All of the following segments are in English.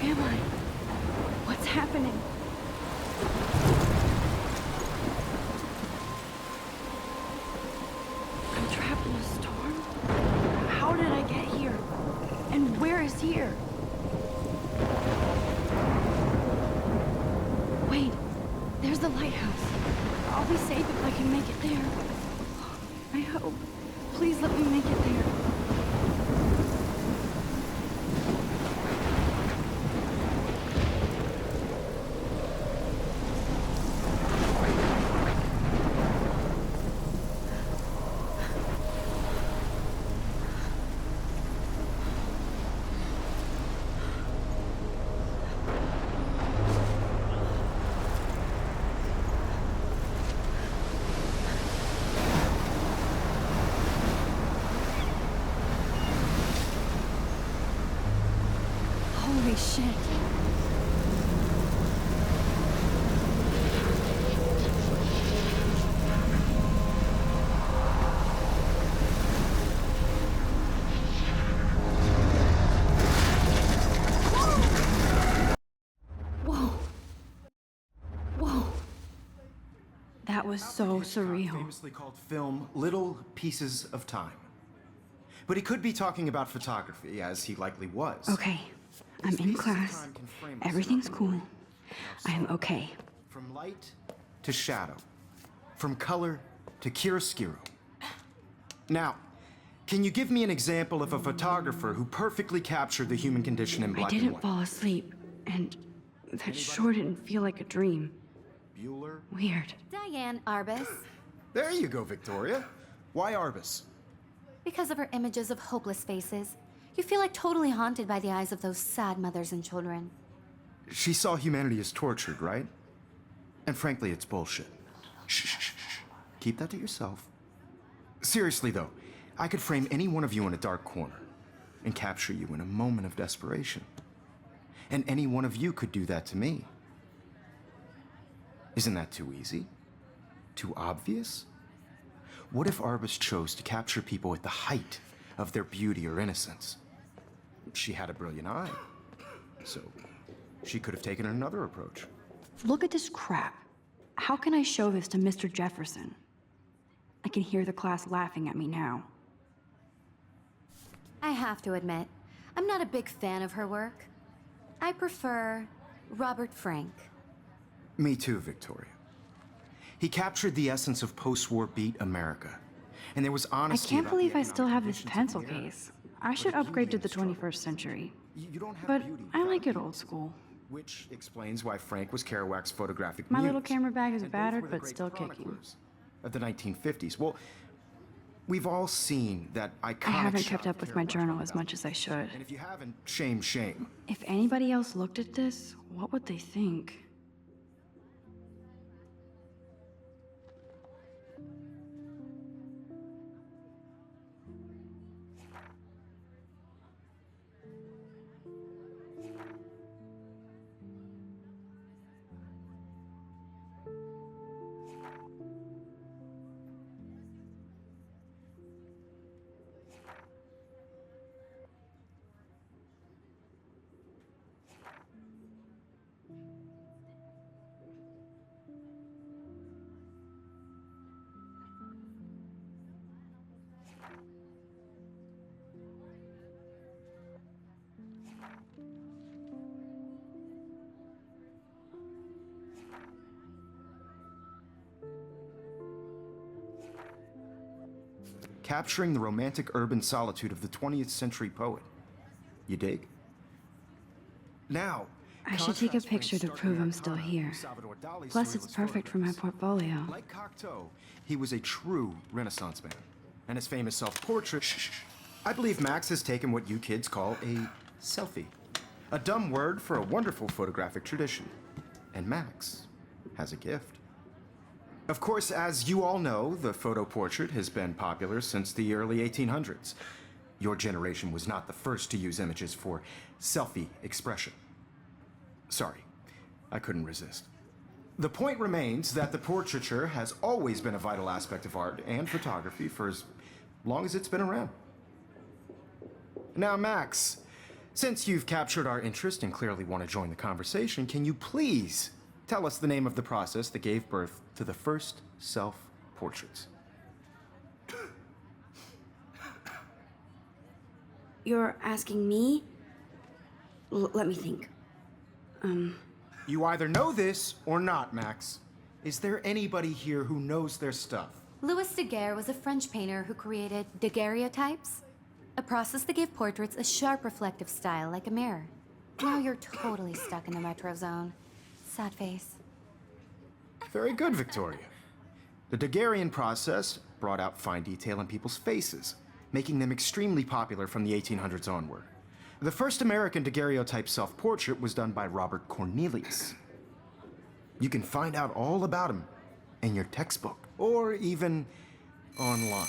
am I? What's happening? I'm trapped in a storm? How did I get here? And where is here? Wait, there's the lighthouse. I'll be safe if I can make it there. I hope. Please let me make it there. Holy shit. Whoa. Whoa. That was so surreal. Famously called film Little Pieces of Time. But he could be talking about photography, as he likely was. Okay. I'm in class. Everything's cool. I'm okay. From light to shadow. From color to chiaroscuro. Now, can you give me an example of a photographer who perfectly captured the human condition in black and I didn't white? fall asleep, and that sure didn't feel like a dream. Bueller? Weird. Diane Arbus. There you go, Victoria. Why Arbus? Because of her images of hopeless faces, you feel like totally haunted by the eyes of those sad mothers and children. She saw humanity as tortured, right? And frankly, it's bullshit. Shh, shh, shh, shh. Keep that to yourself. Seriously, though, I could frame any one of you in a dark corner and capture you in a moment of desperation. And any one of you could do that to me. Isn't that too easy? Too obvious? What if Arbus chose to capture people at the height of their beauty or innocence? She had a brilliant eye, so she could have taken another approach. Look at this crap. How can I show this to Mr. Jefferson? I can hear the class laughing at me now. I have to admit, I'm not a big fan of her work. I prefer Robert Frank. Me too, Victoria. He captured the essence of post-war beat America. And there was I honesty can't about the believe I still economic have this conditions pencil of the era. case. I should But upgrade to beauty the in the struggle. 21st century. You don't have But beauty I without like it beauty. old school. Which explains why Frank was Kerouac's photographic My muse. little camera bag is And both battered, were the but great still kicking. chroniclers of the 1950s. Well, we've all seen that iconic I haven't shot kept up with my Kerouac journal wrote as about. much as I should. And if you haven't, shame, shame. If anybody else looked at this, what would they think? Capturing the romantic urban solitude of the 20th century poet. You dig? Now, I should take a contrast picture to Frank's prove I'm stark still Americana here. with Salvador Dali's Plus, it's surrealist perfect for my photographs. portfolio. Like Cocteau, he was a true Renaissance man. And his famous self-portrait, I believe Max has taken what you kids call a selfie. A dumb word for a wonderful photographic tradition. And Max has a gift. Of course, as you all know, the photo portrait has been popular since the early 1800s. Your generation was not the first to use images for selfie expression. Sorry, I couldn't resist. The point remains that the portraiture has always been a vital aspect of art and photography for as long as it's been around. Now, Max, Since you've captured our interest and clearly want to join the conversation, can you please tell us the name of the process that gave birth to the first self-portraits? You're asking me? Let me think. You either know this or not, Max. Is there anybody here who knows their stuff? Louis Daguerre was a French painter who created daguerreotypes, a process that gave portraits a sharp reflective style like a mirror. Now you're totally stuck in the retro zone. Sad face. Very good, Victoria. The Daguerrean process brought out fine detail in people's faces, making them extremely popular from the 1800s onward. The first American daguerreotype self-portrait was done by Robert Cornelius. You can find out all about him in your textbook, or even online.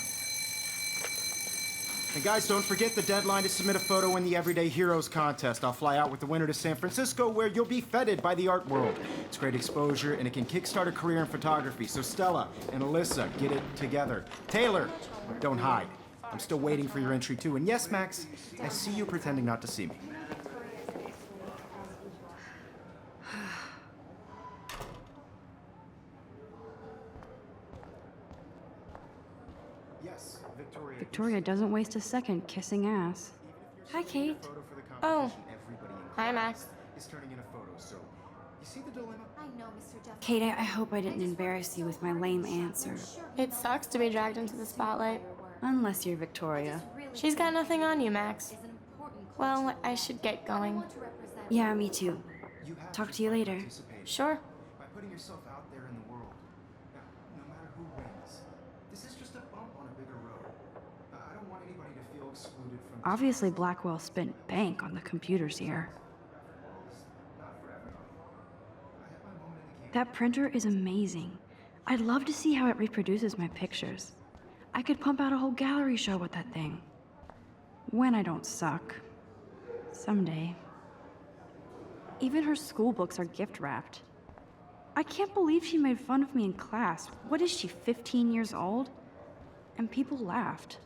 And guys, don't forget the deadline to submit a photo in the Everyday Heroes contest. I'll fly out with the winner to San Francisco, where you'll be feted by the art world. It's great exposure, and it can kickstart a career in photography. So Stella and Alyssa, get it together. Taylor, don't hide. I'm still waiting for your entry too. And yes, Max, I see you pretending not to see me. Yes, Victoria. Victoria doesn't waste a second kissing ass. Hi, Kate. Oh. Hi, Max. Is turning in a photo, so you see the dilemma? I know, Mr. Jefferson. Kate, I hope I didn't embarrass you with my lame answer. It sucks to be dragged into the spotlight. Unless you're Victoria. She's got nothing on you, Max. Is an important Well, I should get going. want to represent. Yeah, me too. You have Talk to you later. participate Sure. by putting yourself out there in the world. Now, no matter who wins, this is just a bump on a bigger road. I don't want anybody to feel excluded from this. Obviously, Blackwell spent bank on the computers here. Not for everybody. I have my moment in the game. That printer is amazing. I'd love to see how it reproduces my pictures. I could pump out a whole gallery show with that thing. When I don't suck. Someday. Even her school books are gift wrapped. I can't believe she made fun of me in class. What is she, 15 years old? And people laughed.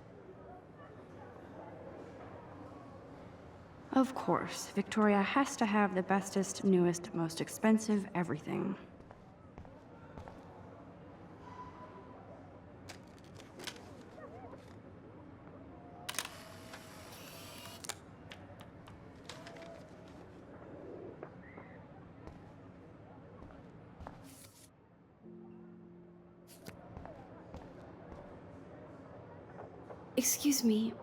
Of course, Victoria has to have the bestest, newest, most expensive everything. Excuse me,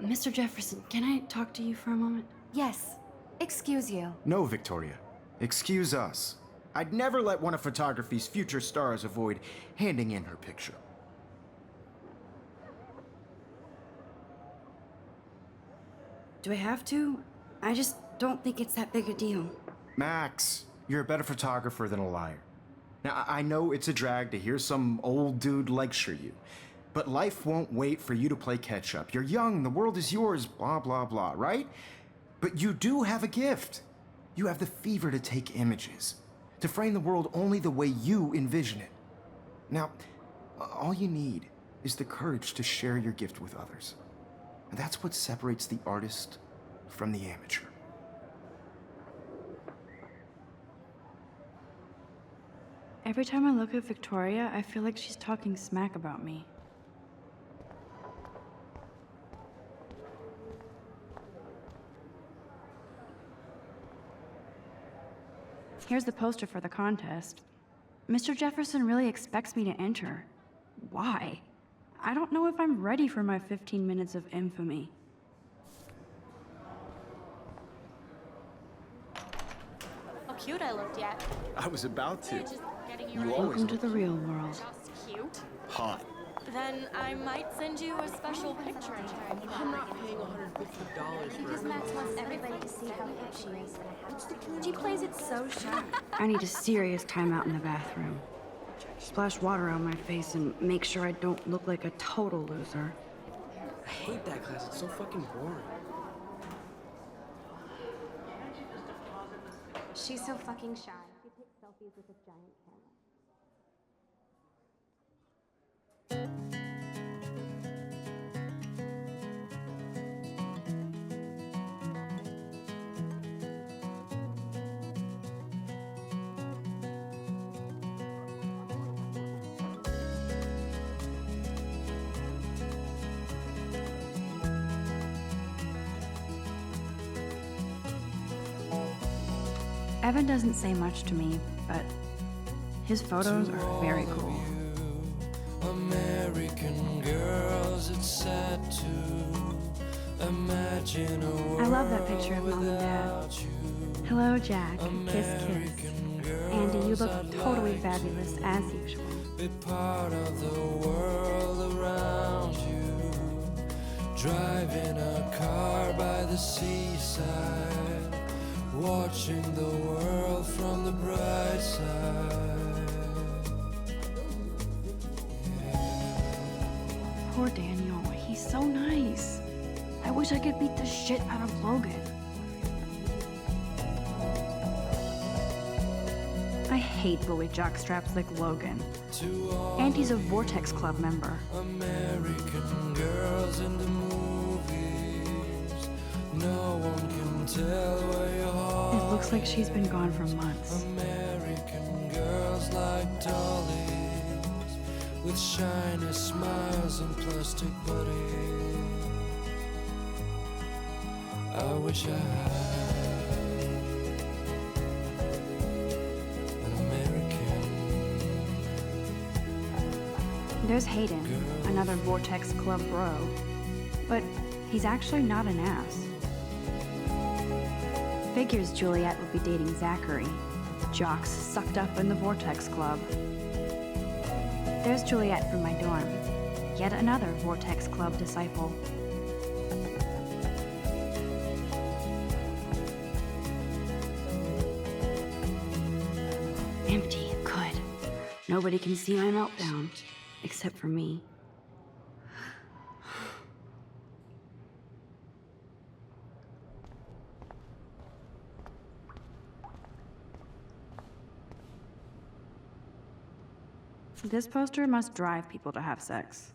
Mr. Jefferson, can I talk to you for a moment? Yes. Excuse you. No, Victoria. Excuse us. I'd never let one of photography's future stars avoid handing in her picture. Do I have to? I just don't think it's that big a deal. Max, you're a better photographer than a liar. Now, I know it's a drag to hear some old dude lecture you, but life won't wait for you to play catch up. You're young, the world is yours, blah, blah, blah, right? But you do have a gift. You have the fever to take images, to frame the world only the way you envision it. Now, all you need is the courage to share your gift with others. And that's what separates the artist from the amateur. Every time I look at Victoria, I feel like she's talking smack about me. Here's the poster for the contest. Mr. Jefferson really expects me to enter. Why? I don't know if I'm ready for my 15 minutes of infamy. How cute I looked yet. I was about to. Just getting You ready. always Welcome to the real world. Just cute. hot. Then I might send you a special picture. I'm not paying $150 for Because Max wants everybody to see how hip she is. She plays it so sharp. I need a serious timeout in the bathroom. Splash water on my face and make sure I don't look like a total loser. I hate that class. It's so fucking boring. She's so fucking shy. She takes selfies with a giant camera. Evan doesn't say much to me, but his photos are very cool. American girls, it's sad to imagine a world I love that picture of Mom and Dad. Hello, Jack. Kiss, kiss. Andy, you look totally fabulous, as usual. be part of the world around you. Driving a car by the seaside, watching the world from the bright side. Poor Daniel. He's so nice. I wish I could beat the shit out of Logan. I hate bully jockstraps like Logan. And he's a Vortex Club member. American girls in the movies, no one can tell where your heart. It looks like she's been gone for months. American girls like dollies, with shiny smiles and plastic bodies. I wish I had an American. There's Hayden, another Vortex Club bro. But he's actually not an ass. Figures Juliet would be dating Zachary, jocks sucked up in the Vortex Club. There's Juliet from my dorm, yet another Vortex Club disciple. Empty, good. Nobody can see my meltdown, except for me. This poster must drive people to have sex.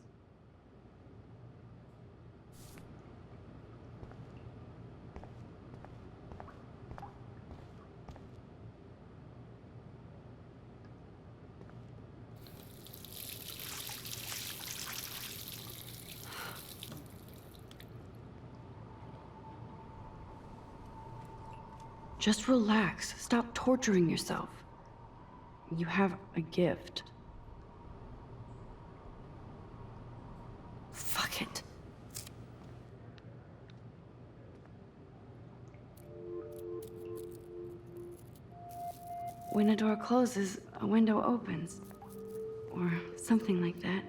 Just relax. Stop torturing yourself. You have a gift. Fuck it. When a door closes, a window opens. Or something like that.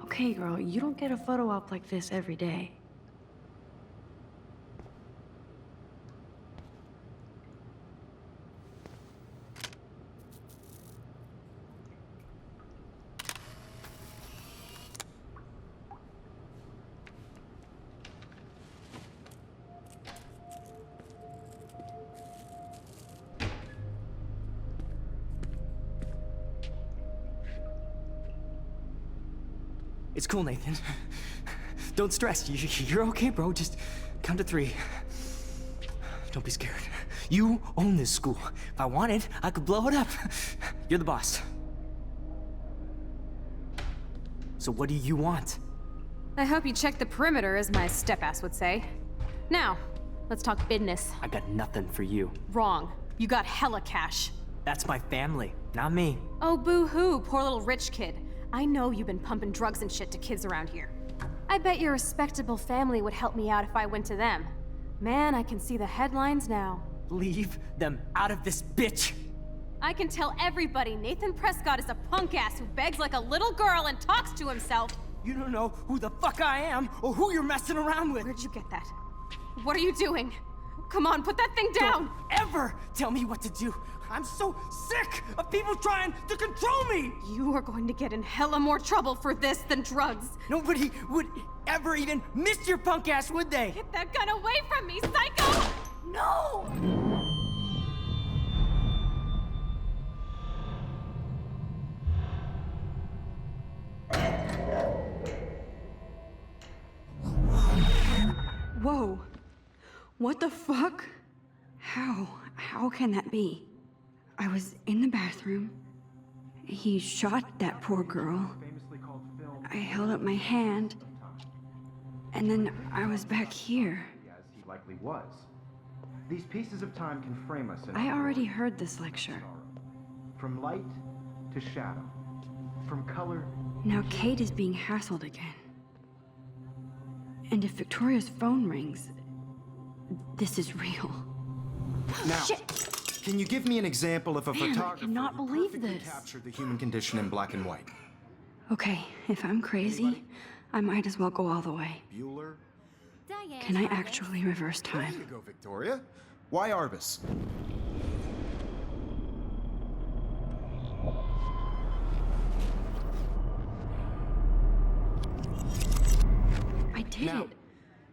Okay, girl, you don't get a photo op like this every day. It's cool, Nathan. Don't stress. You're okay, bro. Just count to 3. Don't be scared. You own this school. If I wanted, I could blow it up. You're the boss. So what do you want? I hope you checked the perimeter, as my step-ass would say. Now, let's talk business. I got nothing for you. Wrong. You got hella cash. That's my family, not me. Oh, boo-hoo, poor little rich kid. I know you've been pumping drugs and shit to kids around here. I bet your respectable family would help me out if I went to them. Man, I can see the headlines now. Leave them out of this bitch! I can tell everybody Nathan Prescott is a punk ass who begs like a little girl and talks to himself. You don't know who the fuck I am or who you're messing around with. Where'd you get that? What are you doing? Come on, put that thing down! Don't ever tell me what to do. I'm so sick of people trying to control me! You are going to get in hella more trouble for this than drugs. Nobody would ever even miss your punk ass, would they? Get that gun away from me, psycho! No! Whoa. What the fuck? How can that be? I was in the bathroom. He shot that poor girl. I held up my hand. And then I was back here. As he likely was. These pieces of time can frame us in I our already glory heard this lecture. and sorrow. From light to shadow. From color. Now Kate is being hassled again. And if Victoria's phone rings, this is real. Now, can you give me an example of a Man, I photographer cannot who believe perfectly this. captured the human condition in black and white? Okay, if I'm crazy, I might as well go all the way. Bueller? Diane Can I Jarvis. actually reverse There time? you go, Victoria. Why Arbus? I did Now, it.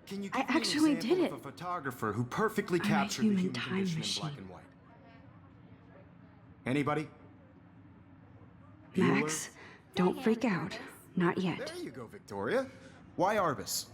can you I give me actually an example did of it. a photographer who perfectly I'm a captured the human human time condition in black machine. and white? Anybody? Max, don't freak out. Not yet. There you go, Victoria. Why Arbus?